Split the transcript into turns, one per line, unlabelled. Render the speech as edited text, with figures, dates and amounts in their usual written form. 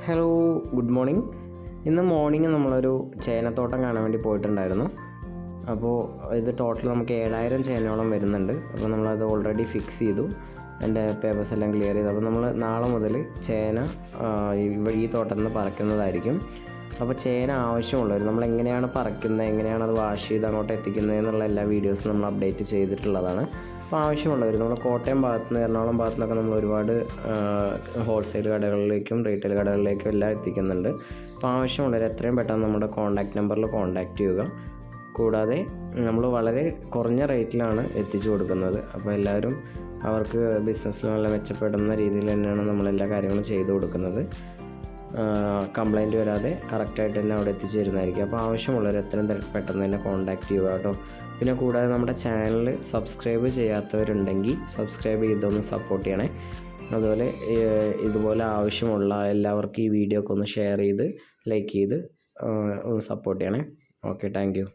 Hello, good morning. ഇന്ന് morning നമ്മളൊരു ചേനത്തോട്ടം കാണാൻ വേണ്ടി പോയിട്ടുണ്ടായിരുന്നു. അപ്പോൾ ഇത് ടോട്ടൽ നമുക്ക് 7000 ചേനയോളം വരുന്നുണ്ട്. അപ്പോൾ നമ്മളത് ഓൾറെഡി ഫിക്സ് ചെയ്തു, എൻ്റെ പേപ്പേഴ്സ് എല്ലാം ക്ലിയർ ചെയ്തു. അപ്പോൾ നമ്മൾ നാളെ മുതൽ ചേന ഈ തോട്ടത്തിൽ നിന്ന് പറിക്കുന്നതായിരിക്കും. അപ്പോൾ ചേന ആവശ്യമുള്ളവർ നമ്മൾ എങ്ങനെയാണ് പറിക്കുന്നത്, എങ്ങനെയാണ് അത് വാഷ് ചെയ്ത് അങ്ങോട്ട് എത്തിക്കുന്നത് എന്നുള്ള എല്ലാ വീഡിയോസും നമ്മൾ അപ്ഡേറ്റ് ചെയ്തിട്ടുള്ളതാണ്. അപ്പോൾ ആവശ്യമുള്ളവർ നമ്മൾ കോട്ടയം ഭാഗത്തുനിന്ന്, എറണാകുളം ഭാഗത്തുനിന്നൊക്കെ നമ്മൾ ഒരുപാട് ഹോൾസെയിൽ കടകളിലേക്കും റീറ്റെയിൽ കടകളിലേക്കും എല്ലാം എത്തിക്കുന്നുണ്ട്. അപ്പോൾ ആവശ്യമുള്ളവർ എത്രയും പെട്ടെന്ന് നമ്മുടെ കോൺടാക്റ്റ് നമ്പറിൽ കോൺടാക്റ്റ് ചെയ്യുക. കൂടാതെ നമ്മൾ വളരെ കുറഞ്ഞ റേറ്റിലാണ് എത്തിച്ചു കൊടുക്കുന്നത്. അപ്പോൾ എല്ലാവരും അവർക്ക് ബിസിനസ്സിൽ നല്ല മെച്ചപ്പെടുന്ന രീതിയിൽ തന്നെയാണ് നമ്മളെല്ലാ കാര്യങ്ങളും ചെയ്തു കൊടുക്കുന്നത്. കംപ്ലൈൻറ്റ് വരാതെ കറക്റ്റായിട്ട് തന്നെ അവിടെ എത്തിച്ചേരുന്നതായിരിക്കും. അപ്പോൾ ആവശ്യമുള്ളവർ എത്രയും പെട്ടെന്ന് തന്നെ കോൺടാക്റ്റ് ചെയ്യുക കേട്ടോ. പിന്നെ കൂടാതെ നമ്മുടെ ചാനൽ സബ്സ്ക്രൈബ് ചെയ്യാത്തവരുണ്ടെങ്കിൽ സബ്സ്ക്രൈബ് ചെയ്തൊന്ന് സപ്പോർട്ട് ചെയ്യണേ. അതുപോലെ ഇതുപോലെ ആവശ്യമുള്ള എല്ലാവർക്കും ഈ വീഡിയോ ഒക്കെ ഒന്ന് ഷെയർ ചെയ്ത് ലൈക്ക് ചെയ്ത് ഒന്ന് സപ്പോർട്ട് ചെയ്യണേ. Okay, thank you.